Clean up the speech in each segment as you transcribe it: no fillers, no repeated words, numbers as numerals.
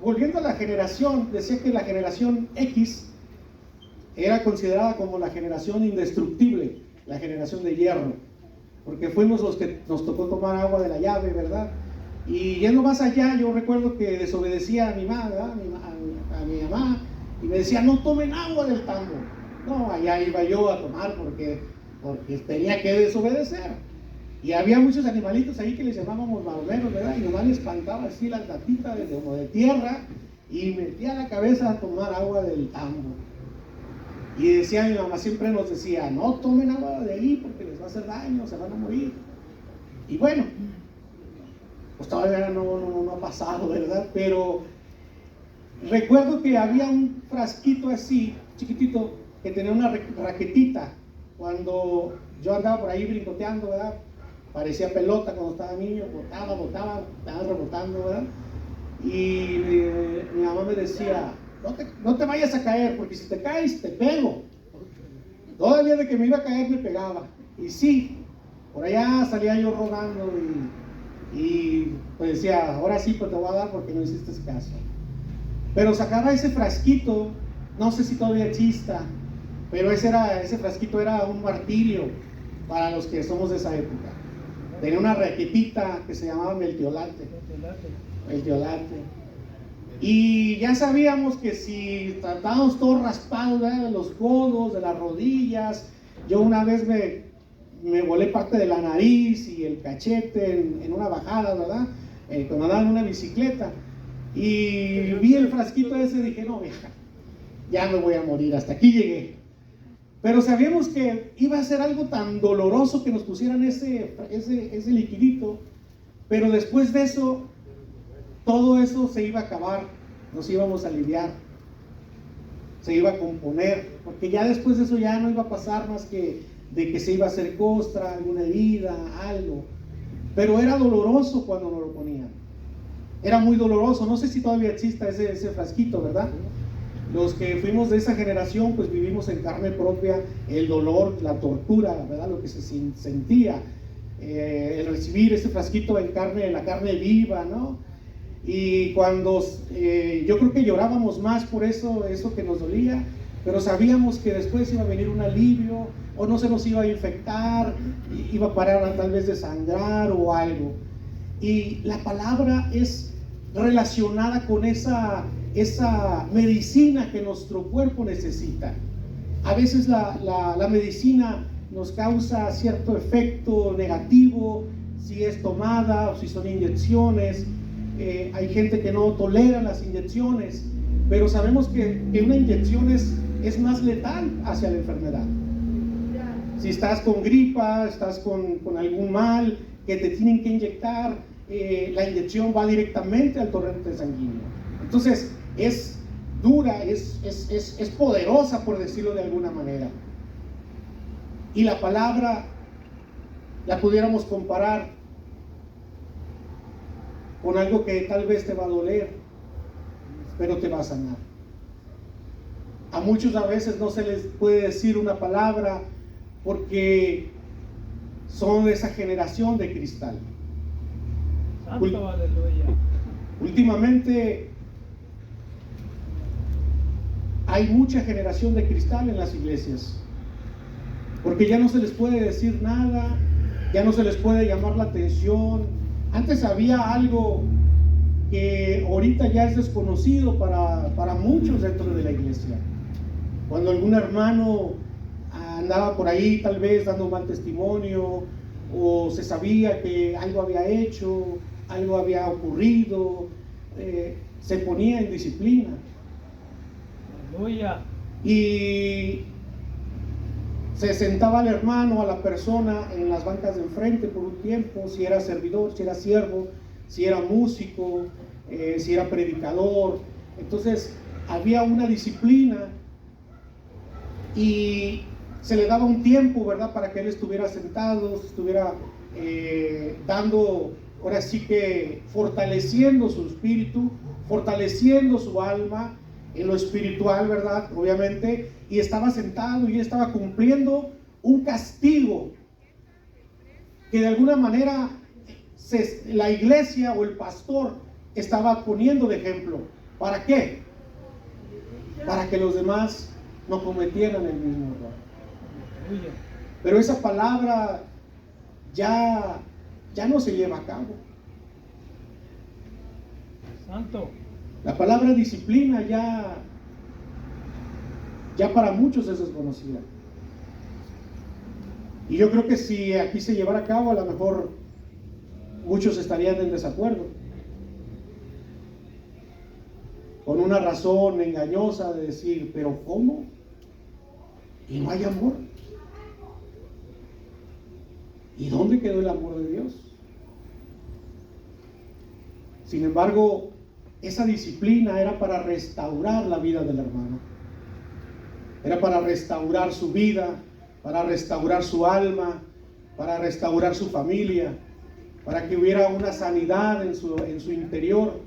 Volviendo a la generación, decía que la generación X era considerada como la generación indestructible, la generación de hierro, porque fuimos los que nos tocó tomar agua de la llave, ¿verdad? Y yendo más allá, yo recuerdo que desobedecía a mi mamá, ¿verdad? A mi mamá, y me decía, no tomen agua del tambo. No, allá iba yo a tomar porque tenía que desobedecer. Y había muchos animalitos ahí que les llamábamos maromeros, ¿verdad? Y nomás les espantaba así la tatita como de tierra y metía la cabeza a tomar agua del tambo. Y decía mi mamá, siempre nos decía, no tomen agua de ahí porque les va a hacer daño, se van a morir. Y bueno, pues todavía no ha pasado, ¿verdad? Pero recuerdo que había un frasquito así, chiquitito, que tenía una raquetita. Cuando yo andaba por ahí brincoteando, ¿verdad? Parecía pelota cuando estaba niño, botaba, estaba rebotando, ¿verdad? Y mi mamá me decía, no te vayas a caer, porque si te caes, te pego. Todavía de que me iba a caer, me pegaba. Y sí, por allá salía yo rodando y pues decía, ahora sí, pues te voy a dar porque no hiciste caso. Pero sacaba ese frasquito, no sé si todavía exista, pero ese frasquito era un martirio para los que somos de esa época. Tenía una raquetita que se llamaba Meltiolate. Y ya sabíamos que si tratábamos todos raspados, ¿verdad? De los codos, de las rodillas. Yo una vez me volé parte de la nariz y el cachete en una bajada, ¿verdad? Cuando andaba en una bicicleta. Y vi el frasquito ese y dije, no, vieja, ya me voy a morir, hasta aquí llegué. Pero sabíamos que iba a ser algo tan doloroso que nos pusieran ese liquidito, pero después de eso, todo eso se iba a acabar, nos íbamos a aliviar, se iba a componer, porque ya después de eso ya no iba a pasar más que de que se iba a hacer costra, alguna herida, algo. Pero era doloroso cuando nos lo ponían, era muy doloroso. No sé si todavía exista ese frasquito, ¿verdad? Los que fuimos de esa generación, pues vivimos en carne propia el dolor, la tortura, ¿verdad? Lo que se sentía, el recibir ese frasquito en la carne viva, ¿no? Y cuando, yo creo que llorábamos más por eso que nos dolía, pero sabíamos que después iba a venir un alivio, o no se nos iba a infectar, iba a parar tal vez de sangrar o algo. Y la palabra es relacionada con esa medicina que nuestro cuerpo necesita. A veces la medicina nos causa cierto efecto negativo, si es tomada o si son inyecciones. Hay gente que no tolera las inyecciones, pero sabemos que una inyección es más letal hacia la enfermedad. Si estás con gripa, estás con algún mal que te tienen que inyectar, la inyección va directamente al torrente sanguíneo. Entonces es dura, es poderosa, por decirlo de alguna manera. Y la palabra la pudiéramos comparar con algo que tal vez te va a doler, pero te va a sanar. A muchos a veces no se les puede decir una palabra porque son de esa generación de cristal. Santo, aleluya. Últimamente hay mucha generación de cristal en las iglesias, porque ya no se les puede decir nada, ya no se les puede llamar la atención. Antes había algo que ahorita ya es desconocido para muchos dentro de la iglesia. Cuando algún hermano andaba por ahí tal vez dando mal testimonio, o se sabía que algo había hecho, algo había ocurrido, se ponía en disciplina. Aleluya. Y se sentaba al hermano, a la persona en las bancas de enfrente por un tiempo, si era servidor, si era siervo, si era músico, si era predicador. Entonces había una disciplina y se le daba un tiempo, ¿verdad?, para que él estuviera sentado, estuviera dando, ahora sí que fortaleciendo su espíritu, fortaleciendo su alma en lo espiritual, ¿verdad?, obviamente, y estaba sentado y estaba cumpliendo un castigo que de alguna manera la iglesia o el pastor estaba poniendo de ejemplo. ¿Para qué? Para que los demás no cometieran el mismo error. Pero esa palabra ya no se lleva a cabo. Santo. La palabra disciplina ya para muchos es desconocida. Y yo creo que si aquí se llevara a cabo, a lo mejor muchos estarían en desacuerdo, con una razón engañosa de decir, pero ¿cómo? ¿Y no hay amor? ¿Y dónde quedó el amor de Dios? Sin embargo, esa disciplina era para restaurar la vida del hermano. Era para restaurar su vida, para restaurar su alma, para restaurar su familia, para que hubiera una sanidad en su interior,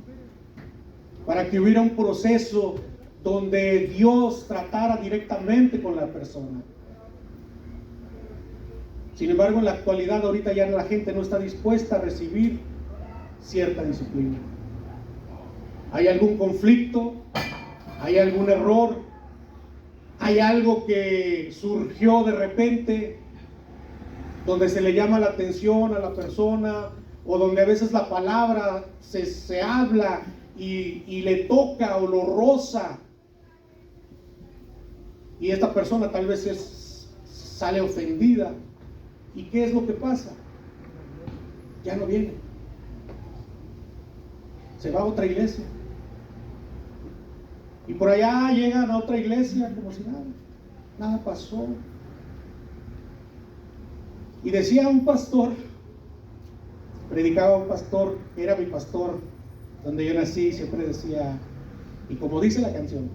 para que hubiera un proceso donde Dios tratara directamente con la persona. Sin embargo, en la actualidad, ahorita ya la gente no está dispuesta a recibir cierta disciplina. Hay algún conflicto, hay algún error, hay algo que surgió de repente, donde se le llama la atención a la persona, o donde a veces la palabra se habla y le toca o lo roza, y esta persona tal vez sale ofendida. ¿Y qué es lo que pasa? Ya no viene. Se va a otra iglesia. Y por allá llegan a otra iglesia como si nada pasó. Y decía un pastor, predicaba un pastor, era mi pastor, donde yo nací, siempre decía, y como dice la canción,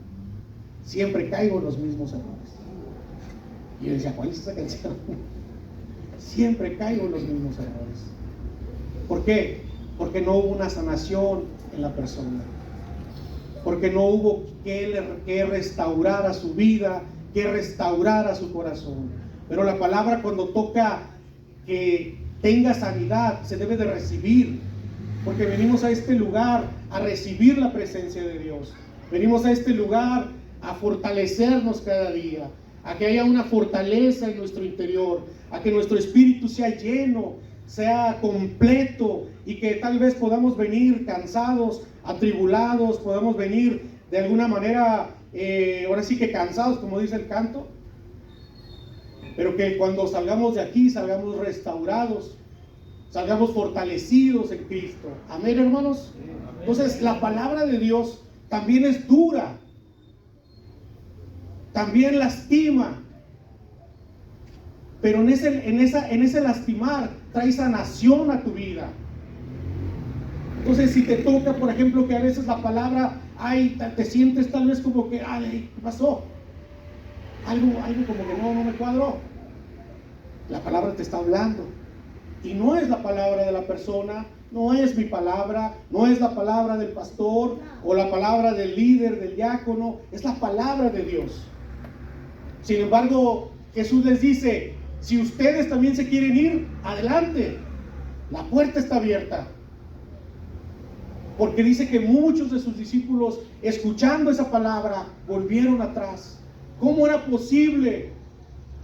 siempre caigo en los mismos errores. Y yo decía, ¿cuál es esa canción? Siempre caigo en los mismos errores. ¿Por qué? Porque no hubo una sanación en la persona. Porque no hubo que restaurar a su vida, que restaurar a su corazón. Pero la palabra, cuando toca que tenga sanidad, se debe de recibir. Porque venimos a este lugar a recibir la presencia de Dios. Venimos a este lugar a fortalecernos cada día, a que haya una fortaleza en nuestro interior, a que nuestro espíritu sea lleno, sea completo, y que tal vez podamos venir cansados, atribulados, podamos venir de alguna manera, ahora sí que cansados, como dice el canto, pero que cuando salgamos de aquí, salgamos restaurados, salgamos fortalecidos en Cristo. Amén, hermanos. Entonces, la palabra de Dios también es dura, también lastima, pero en ese lastimar trae sanación a tu vida. Entonces, si te toca, por ejemplo, que a veces la palabra, te sientes tal vez como que, ¿qué pasó? Algo como que no me cuadró. La palabra te está hablando. Y no es la palabra de la persona, no es mi palabra, no es la palabra del pastor o la palabra del líder, del diácono, es la palabra de Dios. Sin embargo, Jesús les dice, si ustedes también se quieren ir, adelante, la puerta está abierta. Porque dice que muchos de sus discípulos, escuchando esa palabra, volvieron atrás. ¿Cómo era posible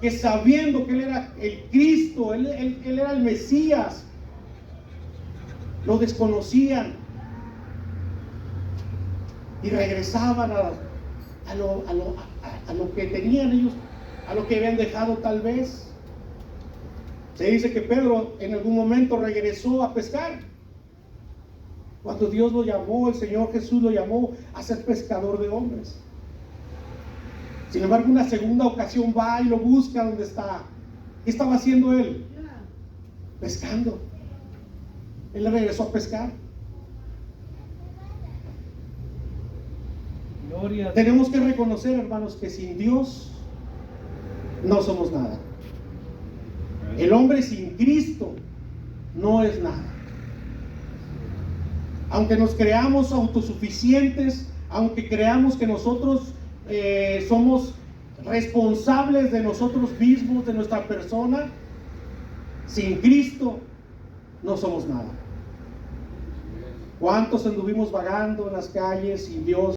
que, sabiendo que Él era el Cristo, Él era el Mesías, lo desconocían y regresaban a lo que tenían ellos, a lo que habían dejado tal vez? Se dice que Pedro en algún momento regresó a pescar. Cuando Dios lo llamó, el Señor Jesús lo llamó a ser pescador de hombres. Sin embargo, una segunda ocasión va y lo busca donde está. ¿Qué estaba haciendo él? Pescando. Él regresó a pescar. Gloria. Tenemos que reconocer, hermanos, que sin Dios no somos nada. El hombre sin Cristo no es nada. Aunque nos creamos autosuficientes, aunque creamos que nosotros somos responsables de nosotros mismos, de nuestra persona, sin Cristo no somos nada. ¿Cuántos anduvimos vagando en las calles y Dios